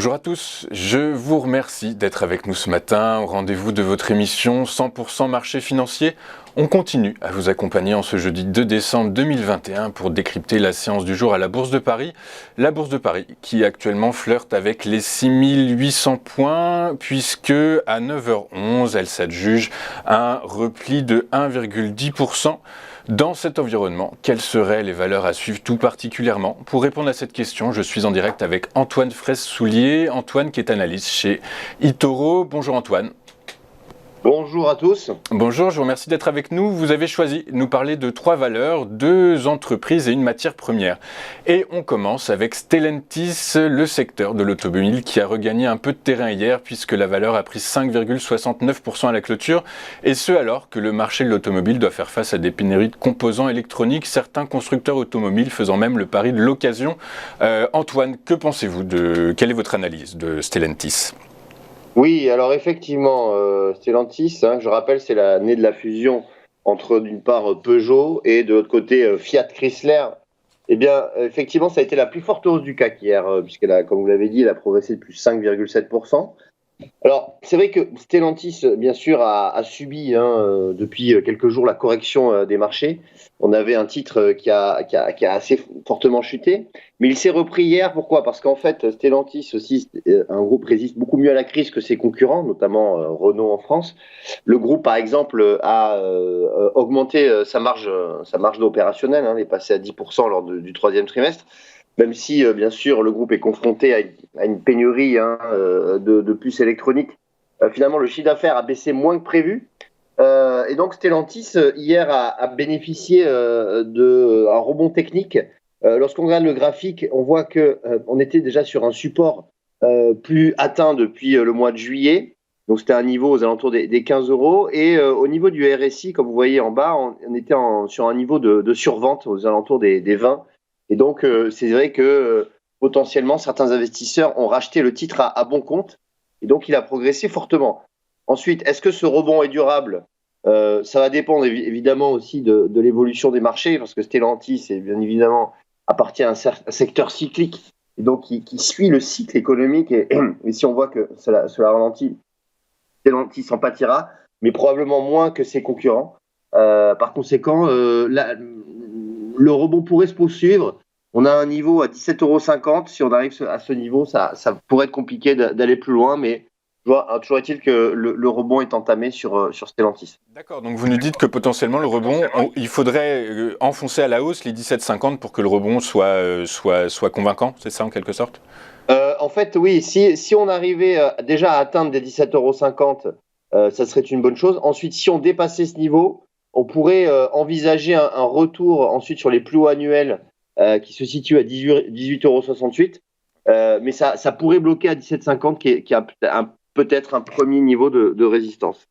Bonjour à tous, je vous remercie d'être avec nous ce matin au rendez-vous de votre émission 100% marché financier. On continue à vous accompagner en ce jeudi 2 décembre 2021 pour décrypter la séance du jour à la Bourse de Paris. La Bourse de Paris qui actuellement flirte avec les 6800 points puisque à 9h11 elle s'adjuge un repli de 1,10%. Dans cet environnement, quelles seraient les valeurs à suivre tout particulièrement? Pour répondre à cette question, je suis en direct avec Antoine Fraisse-Soulier. Antoine qui est analyste chez eToro. Bonjour Antoine. Bonjour à tous. Bonjour, je vous remercie d'être avec nous. Vous avez choisi de nous parler de 3 valeurs, 2 entreprises et une matière première. Et on commence avec Stellantis, le secteur de l'automobile qui a regagné un peu de terrain hier puisque la valeur a pris 5,69% à la clôture. Et ce alors que le marché de l'automobile doit faire face à des pénuries de composants électroniques, certains constructeurs automobiles faisant même le pari de l'occasion. Antoine, que pensez-vous quelle est votre analyse de Stellantis ? Oui, alors effectivement, Stellantis, je rappelle, c'est l'année de la fusion entre d'une part Peugeot et de l'autre côté Fiat Chrysler. Eh bien, effectivement, ça a été la plus forte hausse du CAC hier, puisqu'elle a, comme vous l'avez dit, elle a progressé de plus 5,7%. Alors, c'est vrai que Stellantis, bien sûr, a subi depuis quelques jours la correction des marchés. On avait un titre qui a assez fortement chuté, mais il s'est repris hier. Pourquoi? Parce qu'en fait, Stellantis aussi, un groupe résiste beaucoup mieux à la crise que ses concurrents, notamment Renault en France. Le groupe, par exemple, a augmenté sa marge opérationnelle, elle est passée à 10% lors du troisième trimestre. Même si, bien sûr, le groupe est confronté à une pénurie de puces électroniques, finalement, le chiffre d'affaires a baissé moins que prévu. Et donc, Stellantis, hier, a bénéficié d'un rebond technique. Lorsqu'on regarde le graphique, on voit qu'on était déjà sur un support plus atteint depuis le mois de juillet. Donc, c'était un niveau aux alentours des 15 euros. Et au niveau du RSI, comme vous voyez en bas, on était sur un niveau de survente aux alentours des 20. Et donc, c'est vrai que potentiellement, certains investisseurs ont racheté le titre à bon compte. Et donc, il a progressé fortement. Ensuite, est-ce que ce rebond est durable? Ça va dépendre évidemment aussi de l'évolution des marchés, parce que Stellantis, bien évidemment, appartient à un secteur cyclique, et donc qui suit le cycle économique. Et si on voit que cela ralentit, Stellantis en pâtira, mais probablement moins que ses concurrents. Par conséquent, le rebond pourrait se poursuivre. On a un niveau à 17,50 €. Si on arrive à ce niveau, ça pourrait être compliqué d'aller plus loin, mais toujours est-il que le rebond est entamé sur Stellantis. D'accord, donc vous nous dites que potentiellement le rebond, il faudrait enfoncer à la hausse les 17,50 pour que le rebond soit convaincant, c'est ça en quelque sorte? En fait, oui, si on arrivait déjà à atteindre des 17,50 €, ça serait une bonne chose. Ensuite, si on dépassait ce niveau, on pourrait envisager un retour ensuite sur les plus hauts annuels qui se situent à 18,68 €. Mais ça pourrait bloquer à 17,50 € qui a peut-être un premier niveau de résistance.